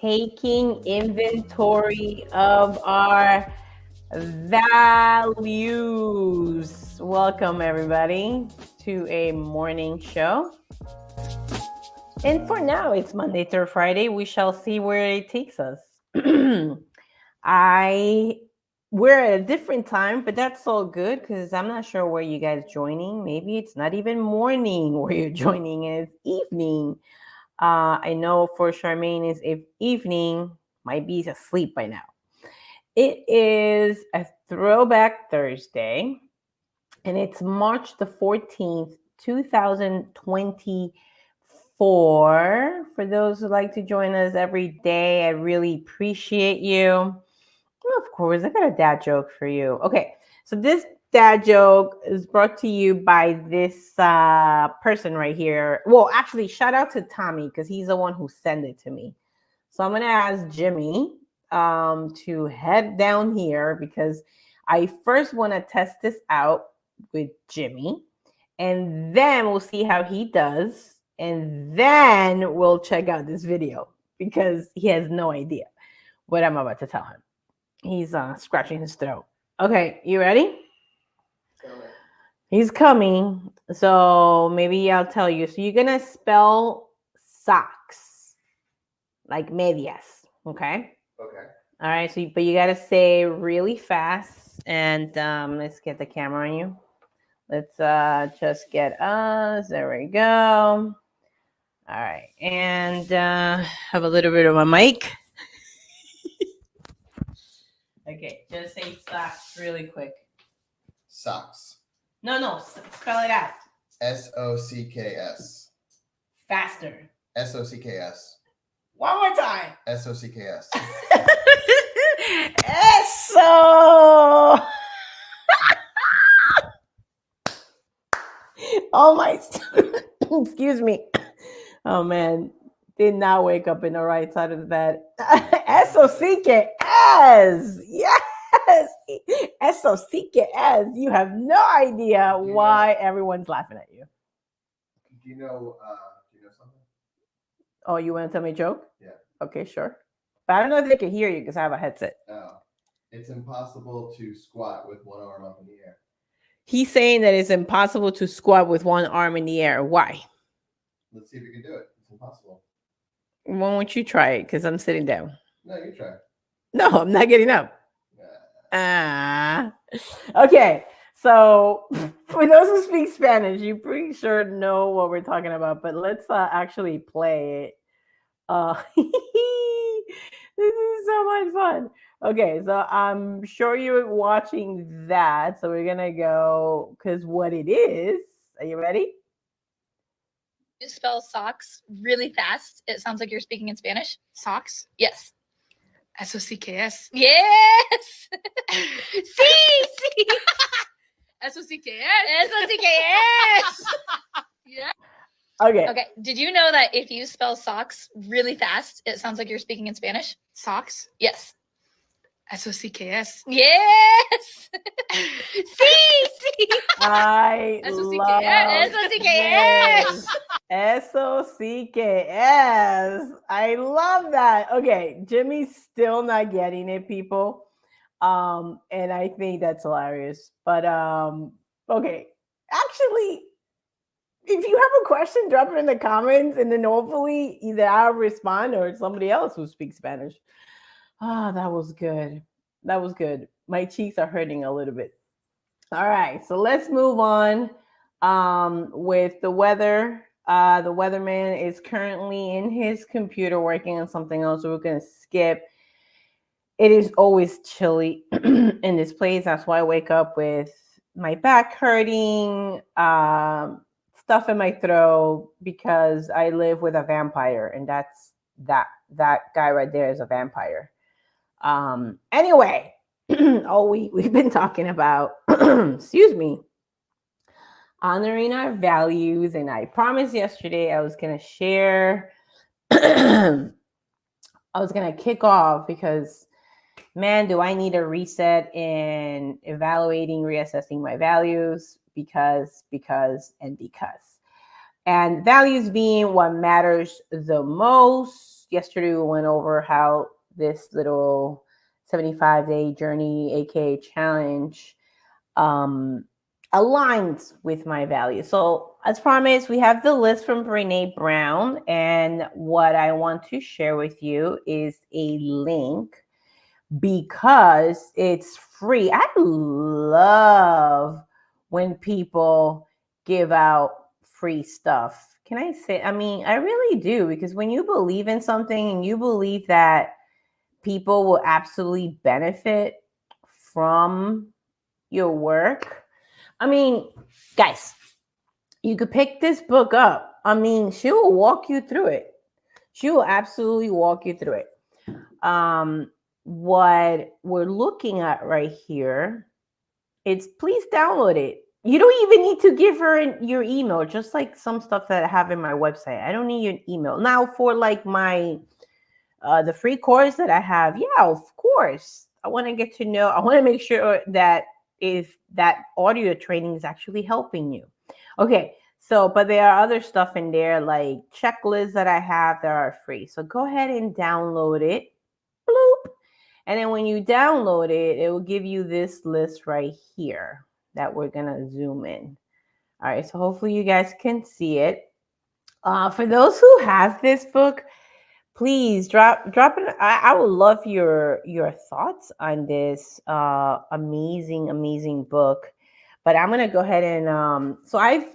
taking inventory of our values. Welcome, everybody, to a morning show. And for now, it's Monday through Friday. We shall see where it takes us. We're at a different time, but that's all good because I'm not sure where you guys joining. Maybe it's not even morning where you're joining, and it's evening. I know for Charmaine is evening, might be asleep by now. It is a Throwback Thursday, and it's March the 14th, 2024. For those who like to join us every day, I really appreciate you. Of course, I got a dad joke for you. Okay, so this dad joke is brought to you by this person right here. Well, actually, shout out to Tommy because he's the one who sent it to me. So I'm gonna ask Jimmy to head down here because I first want to test this out with Jimmy, and then we'll see how he does, and then we'll check out this video because he has no idea what I'm about to tell him. He's scratching his throat. Okay, you ready? He's coming. So maybe I'll tell you. So you're going to spell socks like medias. Okay? Okay. All right. So, but you got to say really fast. And let's get the camera on you. Let's just get us. There we go. All right. And have a little bit of a mic. Okay, just say socks really quick. Socks. No, spell it out. SOCKS. Faster. SOCKS. One more time. SOCKS. Eso. Oh my, excuse me. Oh man, did not wake up in the right side of the bed. SOCKS. Yes. SOCKS. You have no idea why everyone's laughing at you. Do you know something? Oh, you want to tell me a joke? Yeah. Okay, sure. But I don't know if they can hear you because I have a headset. Oh. It's impossible to squat with one arm up in the air. He's saying that it's impossible to squat with one arm in the air. Why? Let's see if we can do it. It's impossible. Why won't you try it? Because I'm sitting down. No, you try. No, I'm not getting up. Okay. So for those who speak Spanish, you pretty sure know what we're talking about, but let's actually play it. This is so much fun. Okay, so I'm sure you're watching that. So we're gonna go because what it is. Are you ready? You spell socks really fast. It sounds like you're speaking in Spanish. Socks? Yes. SOCKS. Yes. Sí. SOCKS. SOCKS. Yeah. Okay. Okay. Did you know that if you spell socks really fast, it sounds like you're speaking in Spanish? Socks? Yes. SOCKS. Yes. Sí. I SOCKS. SOCKS. I love that. Okay, Jimmy's still not getting it, people. And I think that's hilarious. But okay. Actually, if you have a question, drop it in the comments, and then hopefully either I'll respond or somebody else who speaks Spanish. That was good. That was good. My cheeks are hurting a little bit. All right, so let's move on with the weather. The weatherman is currently in his computer working on something else, so we're going to skip. It is always chilly in this place. That's why I wake up with my back hurting, stuff in my throat, because I live with a vampire, and that's that guy right there is a vampire. Anyway, all week we've been talking about, excuse me, honoring our values. And I promised yesterday I was going to share, I was going to kick off because, man, do I need a reset in evaluating, reassessing my values because. And values being what matters the most, yesterday we went over how this little 75-day journey, aka challenge, um, aligns with my values. So, as promised, we have the list from Brene Brown, and what I want to share with you is a link because it's free. I love when people give out free stuff. Can I say? I mean, I really do, because when you believe in something and you believe that people will absolutely benefit from your work. I mean, guys, you could pick this book up. I mean, she will walk you through it. She will absolutely walk you through it. What we're looking at right here, it's please download it. You don't even need to give her your email, just like some stuff that I have in my website. I don't need your email. Now, for like my the free course that I have, yeah, of course. I want to get to know, I want to make sure that if that audio training is actually helping you. Okay, so, but there are other stuff in there like checklists that I have that are free. So go ahead and download it. Bloop. And then when you download it, it will give you this list right here that we're going to zoom in. All right, so hopefully you guys can see it. For those who have this book, please drop it. I would love your thoughts on this amazing book. But I'm gonna go ahead and so I've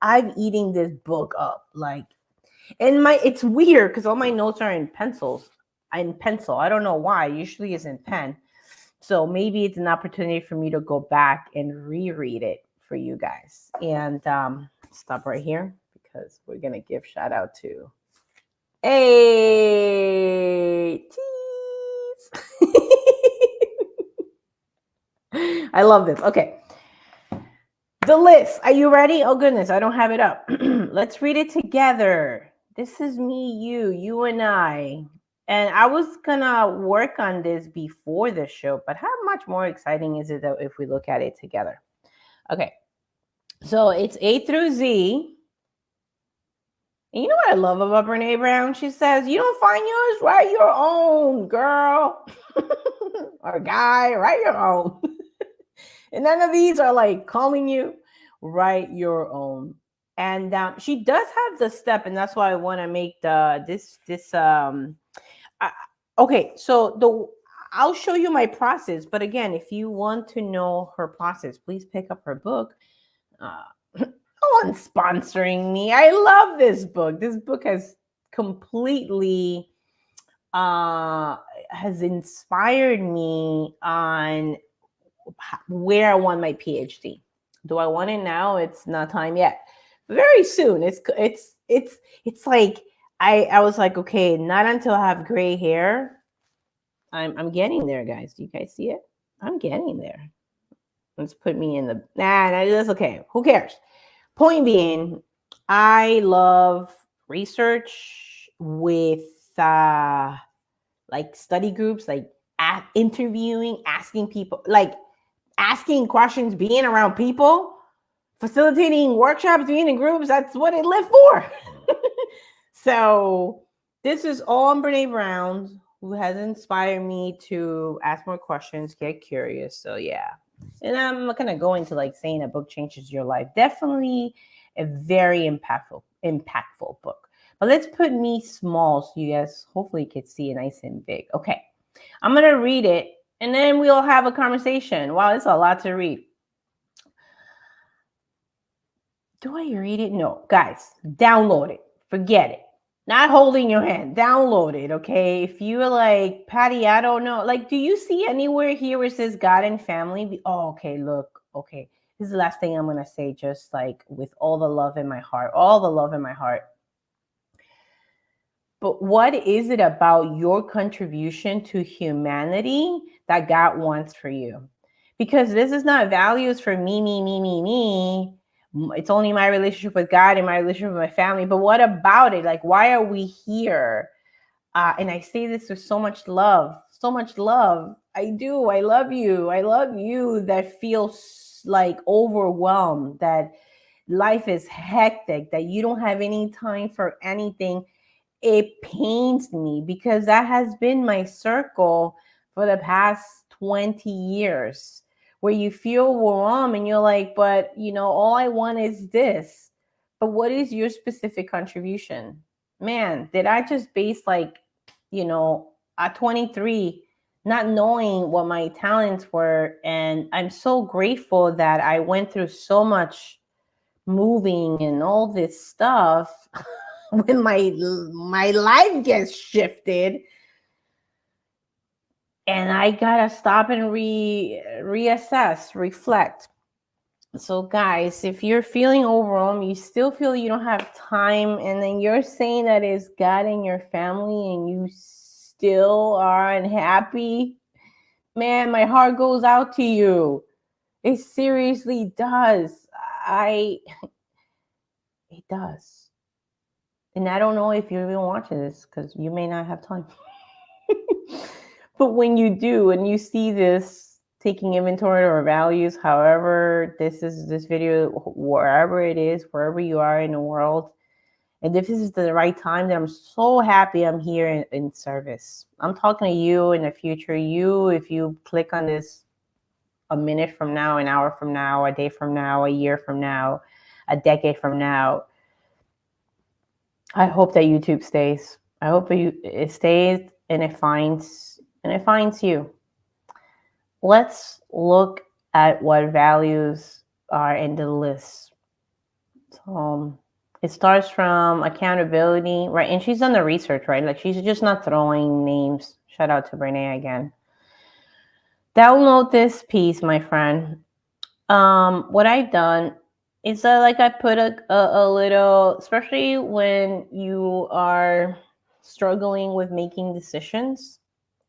I've eating this book up, like, and it's weird because all my notes are in pencil. I don't know why. Usually it's in pen. So maybe it's an opportunity for me to go back and reread it for you guys. And stop right here because we're gonna give shout out to cheese. I love this. Okay. The list. Are you ready? Oh, goodness. I don't have it up. Let's read it together. This is me, you and I. And I was going to work on this before the show, but how much more exciting is it though if we look at it together? Okay. So it's A through Z. And you know what I love about Brene Brown? She says, you don't find yours, write your own, girl. Or guy, write your own. And none of these are like calling you, write your own. And she does have the step, and that's why I want to make okay, so I'll show you my process. But again, if you want to know her process, please pick up her book. No one's sponsoring me. I love this book. This book has completely has inspired me on where I want my PhD. Do I want it now? It's not time yet. Very soon. It's like I was like, okay, not until I have gray hair. I'm getting there, guys. Do you guys see it? I'm getting there. Let's put me in the that's okay. Who cares? Point being, I love research with like study groups, like interviewing, asking people, like asking questions, being around people, facilitating workshops, being in groups. That's what it lived for. So this is all on Brene Brown, who has inspired me to ask more questions, get curious. So yeah. And I'm not gonna go into like saying a book changes your life. Definitely a very impactful book. But let's put me small so you guys hopefully can see it nice and big. Okay. I'm gonna read it and then we'll have a conversation. Wow, it's a lot to read. Do I read it? No, guys, download it. Forget it. Not holding your hand. Download it, okay? If you're like, Patty, I don't know. Like, do you see anywhere here where it says God and family? Oh, okay, look. Okay. This is the last thing I'm going to say, just like with all the love in my heart. All the love in my heart. But what is it about your contribution to humanity that God wants for you? Because this is not values for me. It's only my relationship with God and my relationship with my family. But what about it? Like, why are we here? And I say this with so much love, so much love. I do. I love you. I love you that feels like overwhelmed, that life is hectic, that you don't have any time for anything. it pains me because that has been my circle for the past 20 years, where you feel overwhelmed and you're like, but all I want is this. But what is your specific contribution? Man, did I just base at 23 not knowing what my talents were? And I'm so grateful that I went through so much moving and all this stuff when my life gets shifted, and I gotta stop and reassess, reflect. So guys, if you're feeling overwhelmed, you still feel you don't have time, and then you're saying that it's God and your family and you still are unhappy, man, my heart goes out to you. It seriously does. It does. And I don't know if you're even watching this because you may not have time. But when you do and you see this, taking inventory or values, however this video, wherever it is, wherever you are in the world, and if this is the right time, then I'm so happy I'm here in service. I'm talking to you in the future. You, if you click on this a minute from now, an hour from now, a day from now, a year from now, a decade from now, I hope that YouTube stays. I hope it stays and it finds you. Let's look at what values are in the list. So it starts from accountability, right? And she's done the research, right? Like, she's just not throwing names. Shout out to Brene again. Download this piece, my friend. What I've done is that, like, I put a little, especially when you are struggling with making decisions.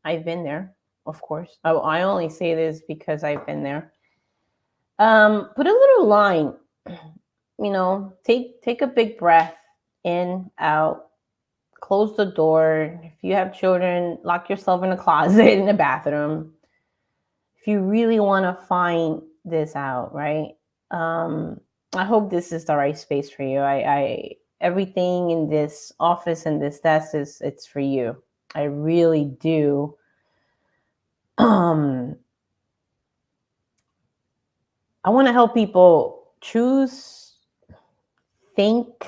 I've been there, of course. I only say this because I've been there. Put a little line, take a big breath in, out, close the door. If you have children, lock yourself in a closet in the bathroom. If you really want to find this out, right? I hope this is the right space for you. I everything in this office and this desk it's for you. I really do. I want to help people choose, think,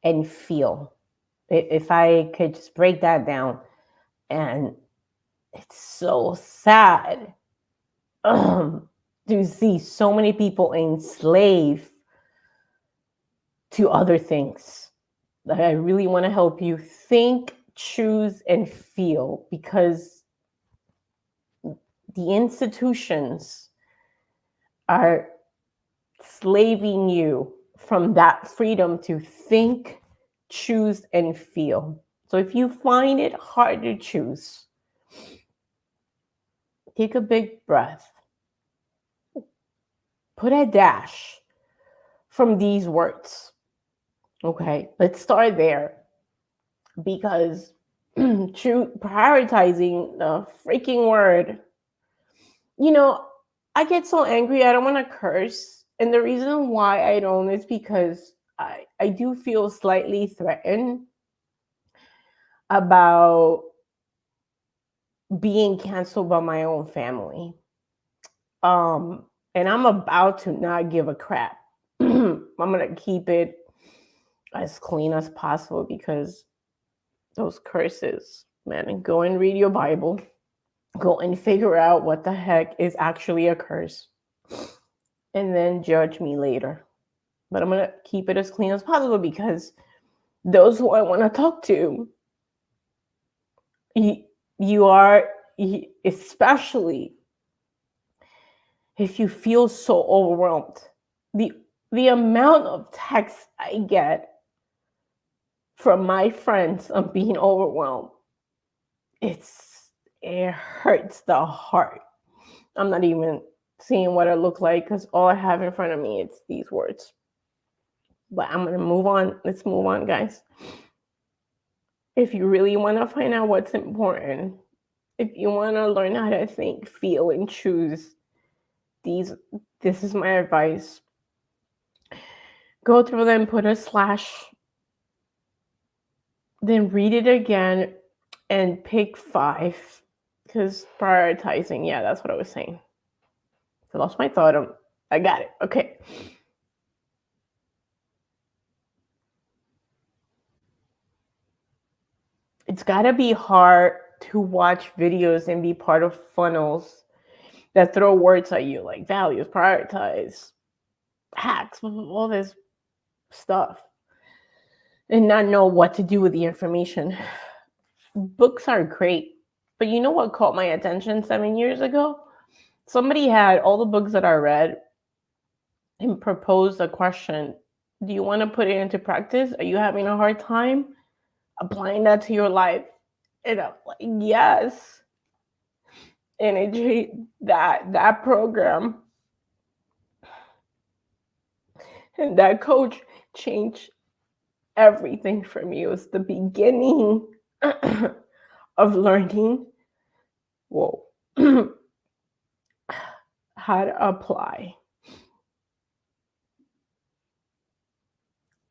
and feel. If I could just break that down, and it's so sad to see so many people enslaved to other things. I really want to help you think, choose, and feel, because the institutions are slaving you from that freedom to think, choose, and feel. So if you find it hard to choose, take a big breath. Put a dash from these words. Okay, let's start there. Because prioritizing the freaking word, I get so angry. I don't want to curse. And the reason why I don't is because I do feel slightly threatened about being canceled by my own family. And I'm about to not give a crap. I'm going to keep it as clean as possible, because those curses, man, and go and read your Bible. Go and figure out what the heck is actually a curse, and then judge me later. But I'm going to keep it as clean as possible, because those who I want to talk to, you are, especially if you feel so overwhelmed. The amount of texts I get from my friends on being overwhelmed, it hurts the heart. I'm not even seeing what it looked like, because all I have in front of me is these words. But I'm going to move on. Let's move on, guys. If you really want to find out what's important, if you want to learn how to think, feel, and choose, this is my advice. Go through them, put a slash then read it again and pick 5. Because prioritizing, yeah, that's what I was saying. I lost my thought. I got it. Okay. It's got to be hard to watch videos and be part of funnels that throw words at you like values, prioritize, hacks, all this stuff, and not know what to do with the information. Books are great, but you know what caught my attention 7 years ago? Somebody had all the books that I read and proposed a question. Do you want to put it into practice? Are you having a hard time applying that to your life? And I'm like, yes. And that program and that coach changed everything for me. It was the beginning of learning, whoa, how to apply.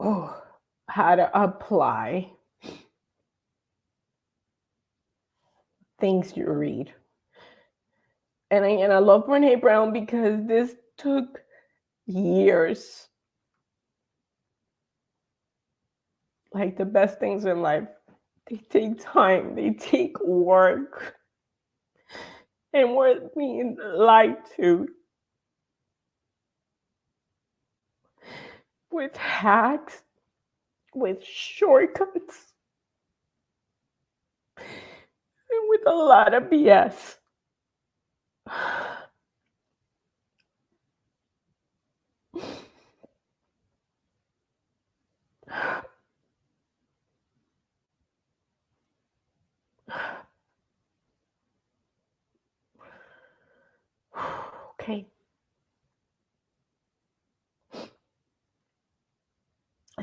Oh, how to apply things you read. And I love Brene Brown because this took years. Like the best things in life, they take time, they take work. And we're being lied to with hacks, with shortcuts, and with a lot of BS. Okay.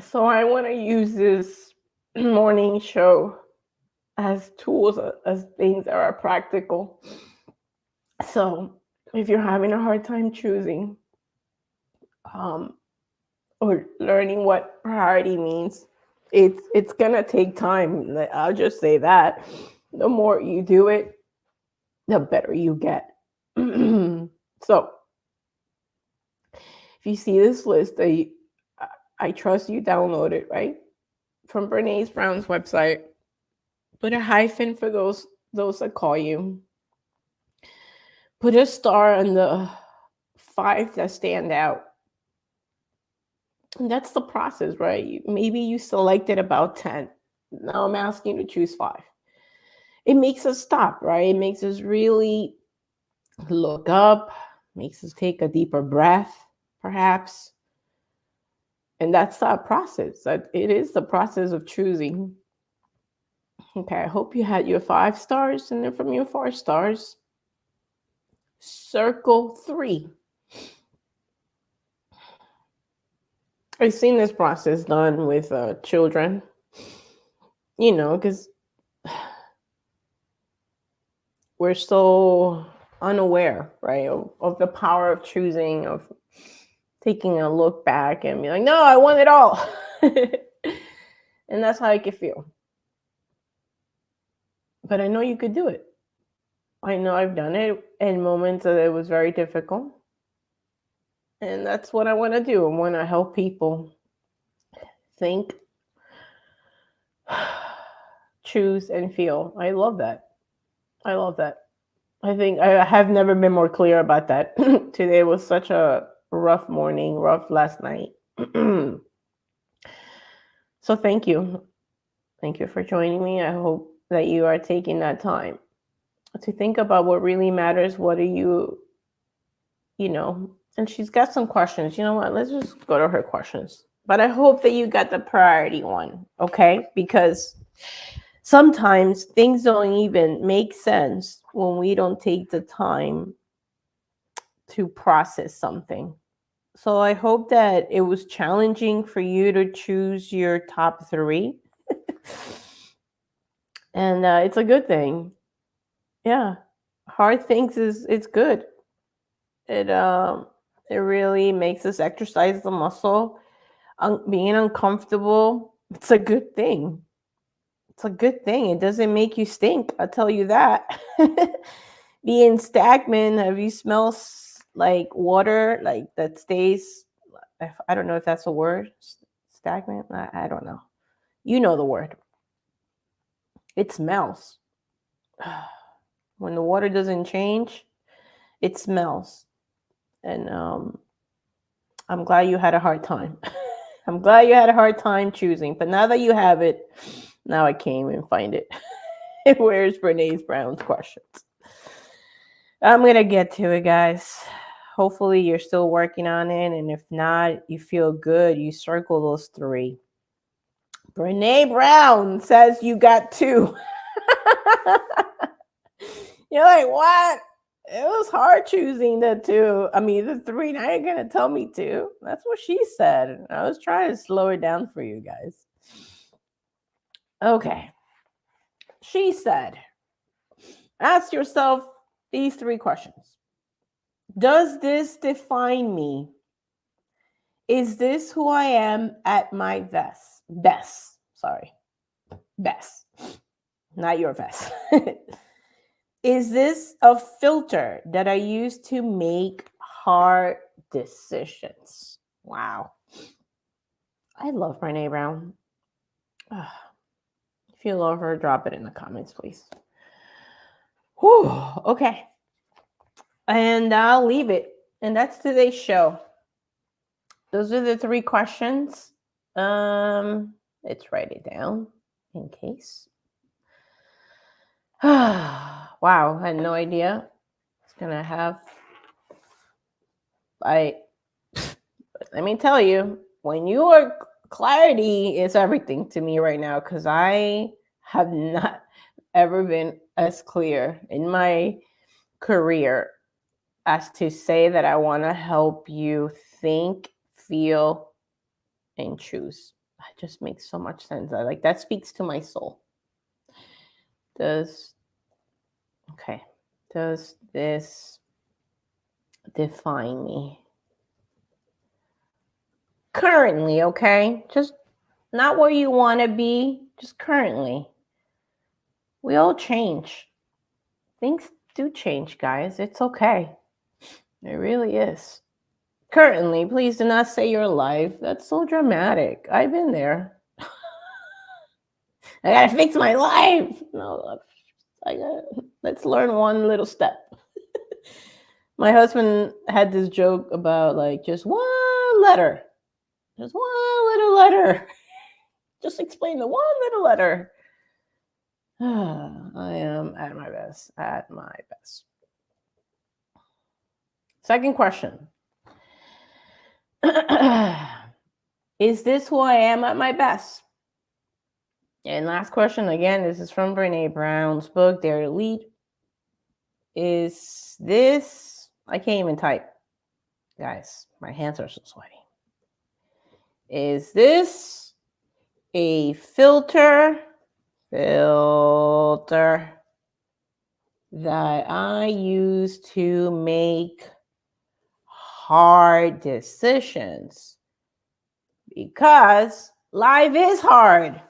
So I want to use this morning show as tools, as things that are practical. So if you're having a hard time choosing or learning what priority means, it's gonna take time. I'll just say that. The more you do it, the better you get. So if you see this list, I trust you download it, right? From Brene Brown's website. Put a hyphen for those that call you. Put a star on the 5 that stand out. And that's the process, right? Maybe you selected about 10. Now I'm asking you to choose 5. It makes us stop, right? It makes us really look up, makes us take a deeper breath, perhaps. And that's that process. It is the process of choosing. Okay, I hope you had your 5 stars, and then from your 4 stars, circle 3. I've seen this process done with children, because we're so unaware, right, of the power of choosing, of taking a look back and be like, no, I want it all. And that's how I could feel. But I know you could do it. I know I've done it in moments that it was very difficult. And that's what I want to do. I want to help people think, choose, and feel. I love that. I think I have never been more clear about that. Today was such a rough morning, rough last night. So thank you. Thank you for joining me. I hope that you are taking that time to think about what really matters. What are you, and she's got some questions. You know what? Let's just go to her questions. But I hope that you got the priority one, okay? Because sometimes things don't even make sense when we don't take the time to process something. So I hope that it was challenging for you to choose your top 3. And it's a good thing. Yeah. Hard things it's good. It really makes us exercise the muscle. Being uncomfortable, it's a good thing. It's a good thing. It doesn't make you stink. I'll tell you that. Being stagnant, have you smelled like water like that stays? I don't know if that's a word. Stagnant? I don't know. You know the word. It smells. When the water doesn't change, it smells. And I'm glad you had a hard time. I'm glad you had a hard time choosing. But now that you have it, now I can't even find it. Where's Brene Brown's questions? I'm going to get to it, guys. Hopefully you're still working on it. And if not, you feel good. You circle those 3. Brene Brown says you got 2. You're like, what? It was hard choosing the 2. I mean, the 3. Now you're going to tell me 2. That's what she said. I was trying to slow it down for you guys. Okay. She said, ask yourself these 3 questions. Does this define me? Is this who I am at my best? Best. Sorry. Best. Not your best. Is this a filter that I use to make hard decisions? Wow. I love Brene Brown. If you love her, drop it in the comments, please. Whew. Okay. And I'll leave it. And that's today's show. Those are the 3 questions. Let's write it down in case. Wow, I had no idea. It's gonna have. Let me tell you, when you are clarity is everything to me right now, because I have not ever been as clear in my career as to say that I want to help you think, feel, and choose. It just makes so much sense. That speaks to my soul. Does this define me? Currently, okay? Just not where you want to be, just currently. We all change. Things do change, guys. It's okay. It really is. Currently, please do not say your life. That's so dramatic. I've been there. I gotta fix my life. No, let's learn one little step. My husband had this joke about just one letter. Just one little letter. Just explain the one little letter. I am at my best. At my best. Second question. Is this who I am at my best? And last question, again, this is from Brene Brown's book, Dare to Lead. Is this, I can't even type. Guys, my hands are so sweaty. Is this a filter that I use to make hard decisions? Because life is hard.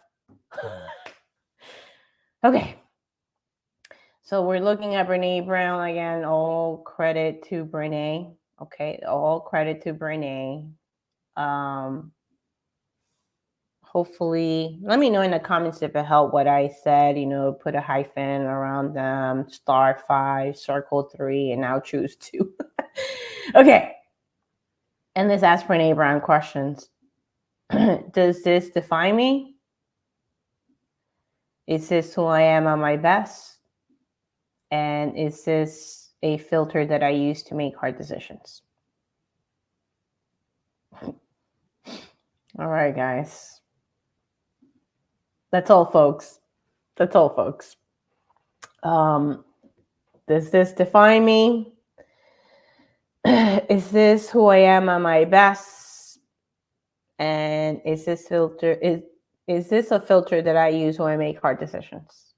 Okay. So we're looking at Brene Brown again. All credit to Brene. Okay, all credit to Brene. Hopefully, let me know in the comments if it helped what I said. Put a hyphen around them, *5, circle 3, and now choose 2. Okay. And let's ask Brene Brown questions. Does this define me? Is this who I am at my best? And is this a filter that I use to make hard decisions? All right, guys. That's all, folks. That's all, folks. Does this define me? Is this who I am at my best? And is this filter is this a filter that I use when I make hard decisions?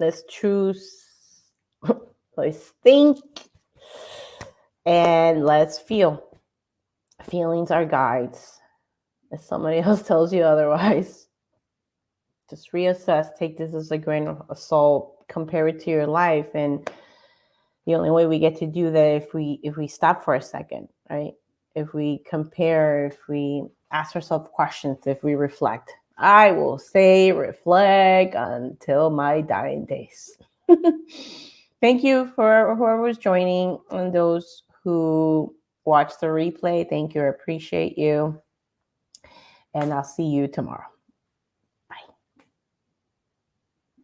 Let's choose. Let's think. And let's feel. Feelings are guides. If somebody else tells you otherwise, Just reassess, take this as a grain of salt, compare it to your life. And the only way we get to do that if we stop for a second, right? If we compare, if we ask ourselves questions, if we reflect. I will say reflect until my dying days. Thank you for whoever was joining and those who watched the replay. Thank you. I appreciate you. And I'll see you tomorrow.